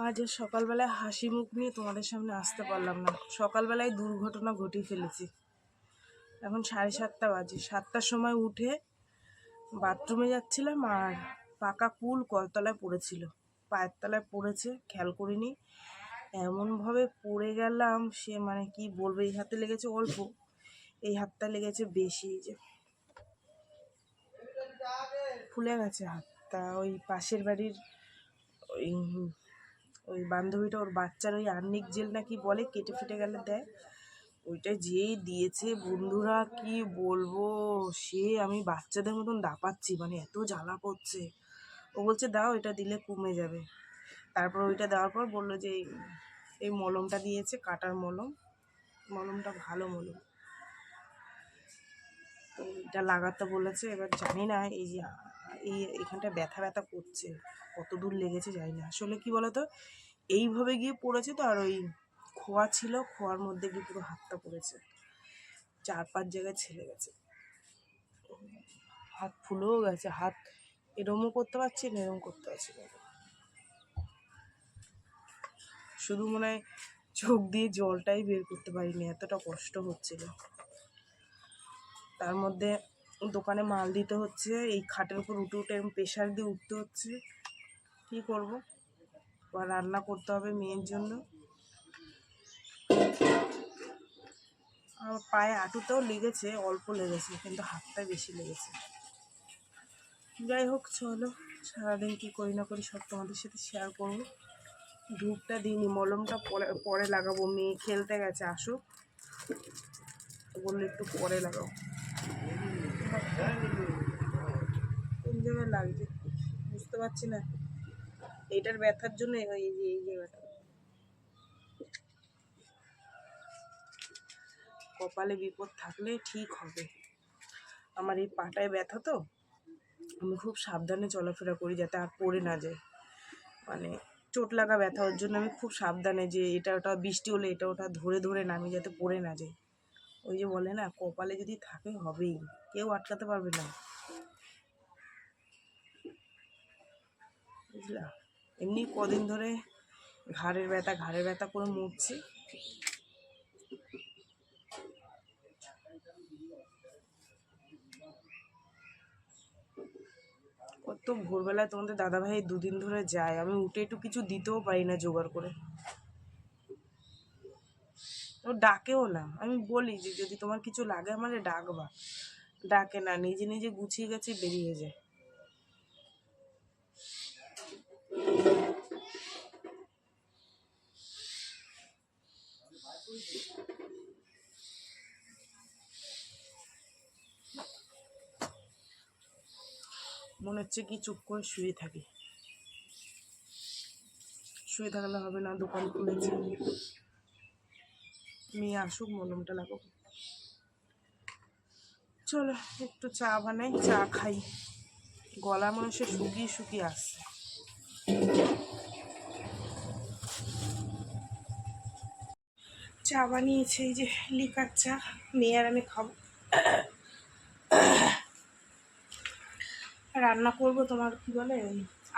আজ সকালবেলায় হাসি মুখ নিয়ে তোমাদের সামনে আসতে পারলাম না। সকালবেলায় দুর্ঘটনা ঘটিয়ে ফেলেছি। এখন 7:30 বাজে। 7টার সময় উঠে বাথরুমে যাচ্ছিলাম আর পাকা কুল কলতলায় পড়েছিল, পায়ের তলায় পড়েছে, খেয়াল করিনি। এমনভাবে পড়ে গেলাম, সে মানে কি বলবো। এই হাতে লেগেছে অল্প, এই হাতটা লেগেছে বেশি, যে ফুলে গেছে হাতটা। ওই পাশের বাড়ির ওই ওই বান্ধবীটা, ওর বাচ্চার ওই আর্নিক জেল নাকি বলে, কেটে ফেটে গেলে দেয়, ওইটা যেই দিয়েছে বন্ধুরা কি বলবো। সে আমি বাচ্চাদের মতন দাপাচ্ছি, মানে এত জ্বালা করছে। ও বলছে দাও, এটা দিলে কমে যাবে। তারপর ওইটা দেওয়ার পর বললো যে এই মলমটা দিয়েছে, কাটার মলম। মলমটা ভালো মলম, তো এটা লাগাতে বলেছে। এবার জানি না এই যে এখানটা ব্যথা ব্যথা করছে, কত দূর লেগেছে জানি না। আসলে কি বলতো, এইভাবে গিয়ে পড়েছে তো, আর ওই খোয়া ছিল, খোয়ার মধ্যে গিয়ে পুরো হাতটা পড়েছে, 4-5 জায়গায় ছেলে গেছে, হাত ফুলেও গেছে। হাত এরমও করতে পারছি না, এরম করতে পারছি না, শুধু মনে হয় চোখ দিয়ে জলটাই বের করতে পারিনি, এতটা কষ্ট হচ্ছিল। তার মধ্যে দোকানে মাল দিতে হচ্ছে, এই খাটের উপর উঠে উঠে প্রেশার দিয়ে উঠতে হচ্ছে। কী করবো, বা রান্না করতে হবে মেয়ের জন্য। আমার পায়ে হাঁটুতেও লেগেছে, অল্প লেগেছে, কিন্তু হাতটাই বেশি লেগেছে। যাই হোক, চলো সারাদিন কী করি না করি সব তোমাদের সাথে শেয়ার করবো। ধূপটা দিইনি, মলমটা পরে লাগাবো। মেয়ে খেলতে গেছে, আসুক, বললো একটু পরে লাগাও। কোন জায়গায় লাগছে বুঝতে পারছি না। এইটার ব্যথার জন্য এই জায়গাটা, কপালে বিপদ থাকলে ঠিক হবে। আমার এই পাটায় ব্যথা তো, আমি খুব সাবধানে চলাফেরা করি যাতে আর পড়ে না যায়, মানে চোট লাগা ব্যথা। ওর জন্য আমি খুব সাবধানে, যে এটা ওটা বৃষ্টি হলে এটা ওটা ধরে ধরে নামি যাতে পড়ে না যায়। ওই যে বলে না, কপালে যদি থাকে হবেই, কেউ আটকাতে পারবে না, বুঝলা। এমনি কদিন ধরে ঘাড়ের ব্যথা করে মরছি। কত ভোরবেলায় তোমাদের দাদাভাই 2 দিন ধরে যায়, আমি উঠে একটু কিছু দিতেও পারি না জোগাড় করে। ও ডাকেও না, আমি বলি যে যদি তোমার কিছু লাগে আমারে ডাকবা, ডাকে না, নিজে নিজে গুছিয়ে গেছে বেরিয়ে যায়। মনে হচ্ছে কি চুপ করে শুয়ে থাকি, শুয়ে থাকলে হবে না, দোকান খুলেছি, মেয়ে আসুক মলমটা লাগাবো। চলো একটু চা বানাই, চা খাই, গলা মনে হচ্ছে শুকিয়ে শুকিয়ে আসছে। চা বানিয়েছে, এই যে লিকার চা, মেয়ে আর আমি খাবো। রান্না করবো তোমার কি বলে,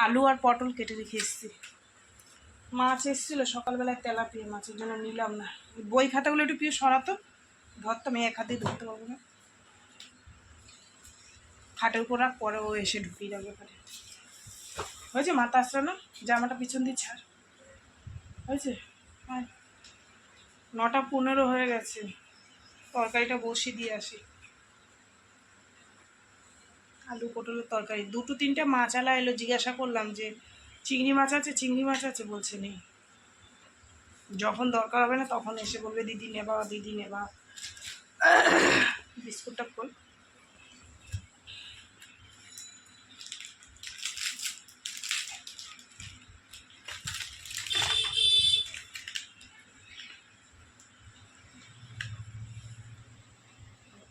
আলু আর পটল কেটে রেখে এসেছি। মাছ এসেছিলো সকালবেলায়, তেলাপিয়া মাছের জন্য নিলাম না। বই খাতাগুলো একটু প্রিয় সরাতো, ধরতো, মেয়ে এক হাতেই ধরতে পারবো না। খাটের উপর রাখ, পরে ও এসে ঢুকিয়ে যাবে ঘরে। হয়েছে, মাথা আসলো না, জামাটা পিছন দিয়ে ছাড়। হয়েছে, হ্যাঁ 9টা 15 হয়ে গেছে, তরকারিটা বসিয়ে দিয়ে আসি। আলু পটলের তরকারি, 2-3টে মাছ আলা এলো, জিজ্ঞাসা করলাম যে চিংড়ি মাছ আছে, চিংড়ি মাছ আছে, বলছে নেই। যখন দরকার হবে না তখন এসে বলবে দিদি নেবা, দিদি নেবা। বিস্কুটটা খোল।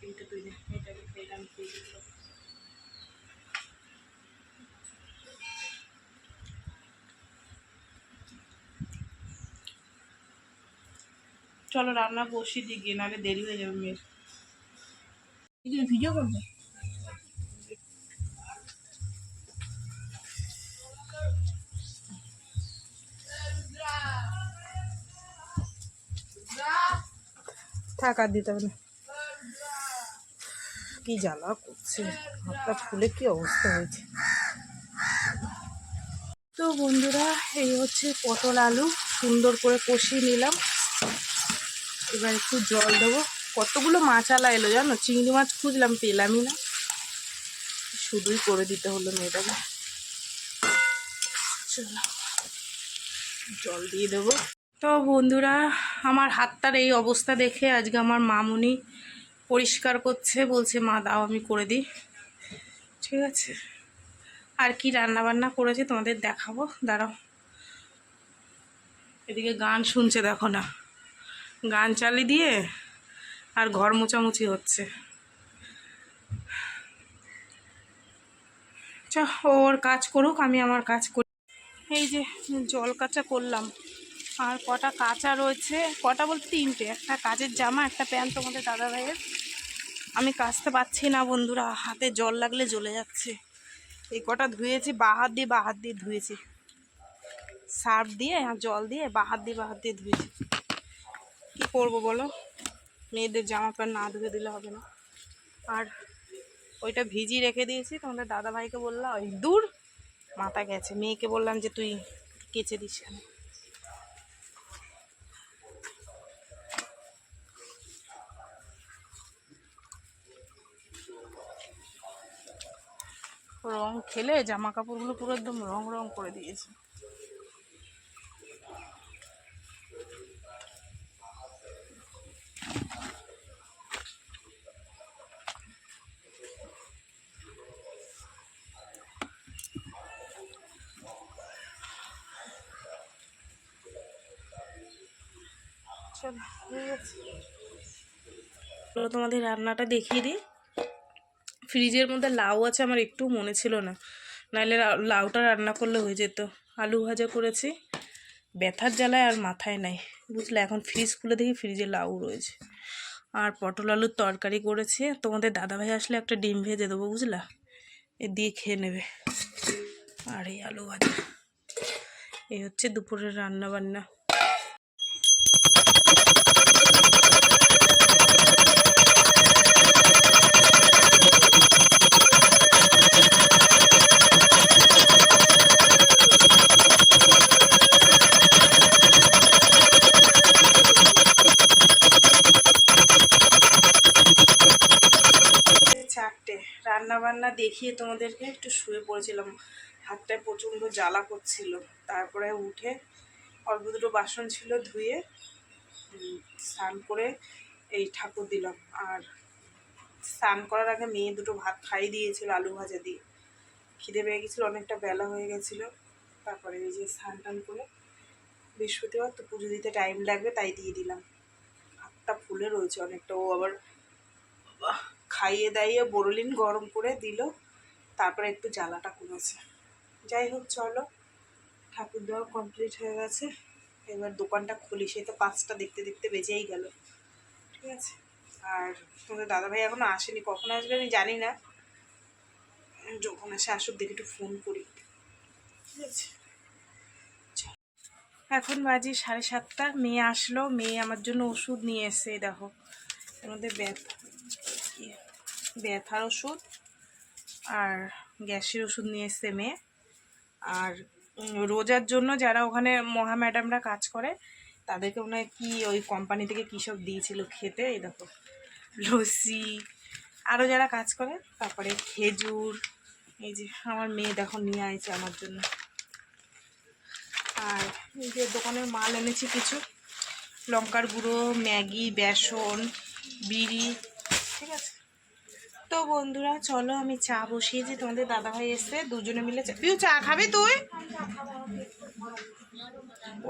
এইটা তুই দে, এটা আমি খেয়ে দিতে পারবো। চলো রান্না বসিয়ে দিই গিয়ে, নাহলে দেরি হয়ে যাবে মেয়ের। ভিডিও করবে। থাক আর দিতে হবে না। কি জ্বালা করছে, হাতটা ফুলে কি অবস্থা হয়েছে। তো বন্ধুরা, এই হচ্ছে পটল আলু সুন্দর করে কষিয়ে নিলাম। এবার একটু জল দেবো। কতগুলো মাছ আলা এলো জানো, চিংড়ি মাছ খুঁজলাম পেলামই না, শুধুই করে দিতে হলো মেয়েটাকে। চলো জল দিয়ে দেবো। তো বন্ধুরা, আমার হাতটার এই অবস্থা দেখে আজকে আমার মামুনি পরিষ্কার করছে, বলছে মা দাও আমি করে দিই। ঠিক আছে, আর কি রান্না বান্না করেছি তোমাদের দেখাবো, দাঁড়াও। এদিকে গান শুনছে দেখো না, গান চালিয়ে দিয়ে আর ঘর মোছামুছি হচ্ছে। চ ওর কাজ করুক, আমি আমার কাজ করি। এই যে জল কাচা করলাম, আর কটা কাঁচা রয়েছে, কটা বলতে 3টে, একটা কাজের জামা, একটা প্যান্ট তোমাদের দাদা ভাইয়ের। আমি কাচতে পারছি না বন্ধুরা, হাতে জল লাগলে জ্বলে যাচ্ছে। এই কটা ধুয়েছি, বাঁ হাত দিয়ে ধুয়েছি, সার্ফ দিয়ে আর জল দিয়ে বাঁ হাত দিয়ে ধুয়েছি। কি করব বলো, মেয়েদের জামা প্যান্ট না ধুয়ে দিলে হবে না। আর ওইটা ভিজিয়ে রেখে দিয়েছি, তোমাদের দাদা ভাইকে বললাম, ওই দূর মাথা গেছে, মেয়েকে বললাম যে তুই কেচে দিস কেন। রং খেলে জামা কাপড়গুলো পুরো একদম রং রং করে দিয়েছে। চলো তোমাদের রান্নাটা দেখিয়ে দিই। ফ্রিজের মধ্যে লাউ আছে, আমার একটু মনে ছিল না, নাহলে লাউটা রান্না করলে হয়ে যেত। আলু ভাজা করেছি, ব্যথার জ্বালায় আর মাথায় নাই বুঝলে। এখন ফ্রিজ খুলে দেখি ফ্রিজে লাউ রয়েছে। আর পটল আলুর তরকারি করেছি, তোমাদের দাদাভাই আসলে একটা ডিম ভেজে দেবো বুঝলা, এ দিয়ে খেয়ে নেবে। আর এই আলু ভাজা, এই হচ্ছে দুপুরের রান্না বান্না। রান্না বান্না দেখিয়ে তোমাদেরকে একটু শুয়ে পড়েছিলাম, হাতটায় প্রচণ্ড জ্বালা করছিল। তারপরে উঠে অল্প দুটো বাসন ছিল ধুয়ে স্নান করে এই ঠাকুর দিলাম। আর স্নান করার আগে মেয়ে দুটো ভাত খাইয়ে দিয়েছিল আলু ভাজা দিয়ে, খিদে পেয়ে গেছিলো, অনেকটা বেলা হয়ে গেছিলো। তারপরে এই যে স্নান টান করে, বৃহস্পতিবার তো পুজো দিতে টাইম লাগবে তাই দিয়ে দিলাম। হাতটা ফুলে রয়েছে অনেকটা। ও আবার খাইয়ে দাইয়ে বোরোলিন গরম করে দিল, তারপরে একটু জ্বালাটা কমেছে। যাই হোক চলো, ঠাকুর দেওয়া কমপ্লিট হয়ে গেছে, এবার দোকানটা খুলি। সে তো 5টা দেখতে দেখতে বেজেই গেল। ঠিক আছে, আর তোমাদের দাদাভাই এখনো আসেনি, কখন আসবে আমি জানি না, যখন আসে আসুক, দেখে একটু ফোন করি। ঠিক আছে, এখন বাজে 7:30। মেয়ে আসলো, মেয়ে আমার জন্য ওষুধ নিয়ে এসছে। দেখো আমাদের ব্যথার ওষুধ আর গ্যাসের ওষুধ নিয়ে এসছে মেয়ে। আর রোজার জন্য যারা ওখানে মহা ম্যাডামরা কাজ করে তাদেরকে মনে হয় কি ওই কোম্পানি থেকে কী সব দিয়েছিল খেতে। এই দেখো লস্যি, আরও যারা কাজ করে, তারপরে খেজুর। এই যে আমার মেয়ে দেখো নিয়ে আসছে আমার জন্য। আর এই যে দোকানের মাল এনেছি কিছু, লঙ্কার গুঁড়ো, ম্যাগি, বেসন, বিড়ি। ঠিক আছে, তো বন্ধুরা চলো আমি চা বসিয়েছি, তোমাদের দাদাভাই এসছে, দুজনে মিলে চা। তুই চা খাবি? তুই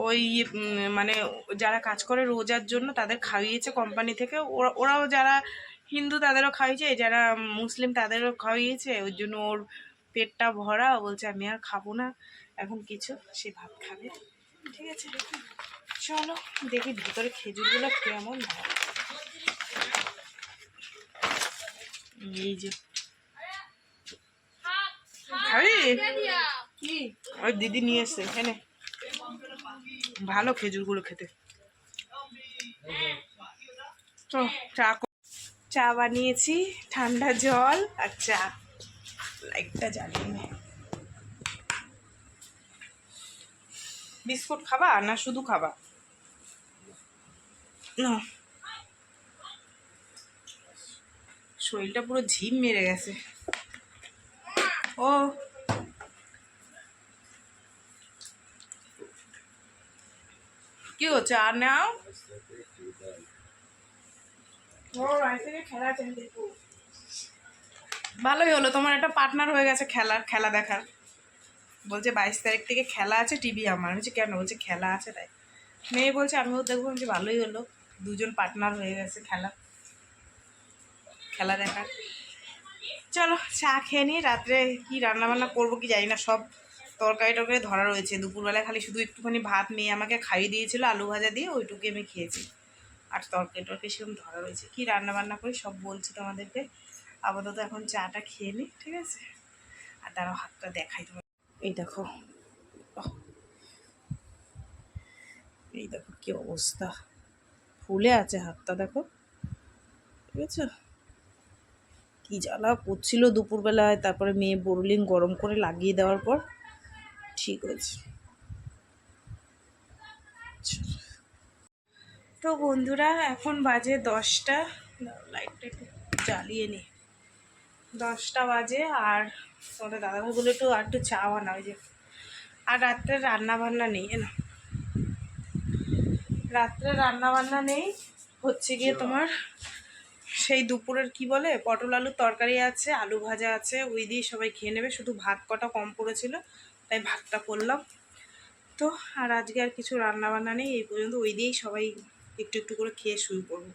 ওই মানে যারা কাজ করে রোজার জন্য তাদের খাইয়েছে কোম্পানি থেকে, ওরাও যারা হিন্দু তাদেরও খাইয়েছে, যারা মুসলিম তাদেরও খাইয়েছে। ওই জন্য ওর পেটটা ভরা, বলছে আমি আর খাবো না এখন কিছু, সে ভাত খাবে। ঠিক আছে, চলো দেখি ভিতরে খেজুরগুলো কেমন ভালো। এই যে খাবি কি, ওই দিদি নিয়ে এসছে এখানে, ভালো খেজুরগুলো খেতে। তো চা বানিয়েছি, ঠান্ডা জল আর চা। লাইটটা জ্বালিয়ে নে। বিস্কুট খাবা না শুধু খাবা? না, শরীরটা পুরো ঝিম মেরে গেছে। ও কি হচ্ছে? আর নাও। ভালোই হলো, তোমার একটা পার্টনার হয়ে গেছে খেলা দেখার। বলছে 22 তারিখ থেকে খেলা আছে, টিভি আমার। আমি কেন? বলছে খেলা আছে তাই। মেয়ে বলছে আমিও দেখবো। আমি ভালোই হলো, দুজন পার্টনার হয়ে গেছে খেলা দেখার। চলো চা খেয়ে নিই। রাত্রে কি রান্না বান্না করবো কি জানি না, সব তরকারি টরকারি ধরা রয়েছে। দুপুরবেলা খালি শুধু একটুখানি ভাত মেয়ে আমাকে খাইয়ে দিয়েছিল আলু ভাজা দিয়ে, ওইটুকু আমি খেয়েছি। আর তরকারি টরকারি সেরকম ধরা রয়েছে। কি রান্না বান্না করি সব বলছি তোমাদেরকে। আপাতত এখন চাটা খেয়ে নিই, ঠিক আছে? আর তারও হাতটা দেখাই তোমার। এই দেখো, এই দেখো কি অবস্থা, ফুলে আছে হাতটা, দেখো, ঠিক আছে? কি জ্বালা করছিল দুপুরবেলায়, তারপরে মেয়ে বোরলিন গরম করে লাগিয়ে দেওয়ার পর ঠিক হয়েছে। তো বন্ধুরা এখন বাজে 10টা। লাইটটা একটু জ্বালিয়ে নি। 10টা বাজে। আর তোমাদের দাদাভাই বলে একটু চা বানা, ওই যে। আর রাত্রে রান্না বান্না নেই না, রাত্রে রান্না বান্না নেই। হচ্ছে গিয়ে তোমার সেই দুপুরের কি বলে পটল আলুর তরকারি আছে, আলু ভাজা আছে, ওই দিয়ে সবাই খেয়ে নেবে। শুধু ভাত কটা কম পড়েছিল, তাই ভাতটা করলাম। তো আর আজকে আর কিছু রান্না বান্না নেই এই পর্যন্ত। ওই দিয়েই সবাই একটু একটু করে খেয়ে শুরু করবো।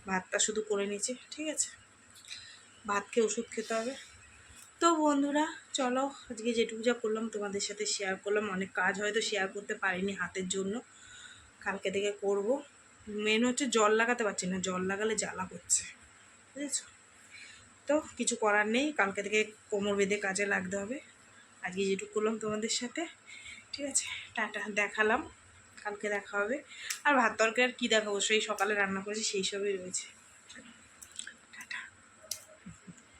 ভাতটা শুধু করে নিয়েছি, ঠিক আছে? ভাত খেয়ে ওষুধ খেতে হবে। তো বন্ধুরা চলো, আজকে যেটুকু যা করলাম তোমাদের সাথে শেয়ার করলাম। অনেক কাজ হয়তো শেয়ার করতে পারিনি হাতের জন্য, কালকে থেকে করব। মেন হচ্ছে জল লাগাতে পারছি না, জল লাগালে জ্বালা করছে, বুঝেছ? তো কিছু করার নেই, কালকে থেকে কোমর বেঁধে কাজে লাগতে হবে। আজকে যেটুকু করলাম তোমাদের সাথে, ঠিক আছে? টাটা, দেখালাম, কালকে দেখা হবে। আর ভাত তরকারি আর কী দেখাবো, সেই সকালে রান্না করেছি সেই সবই রয়েছে।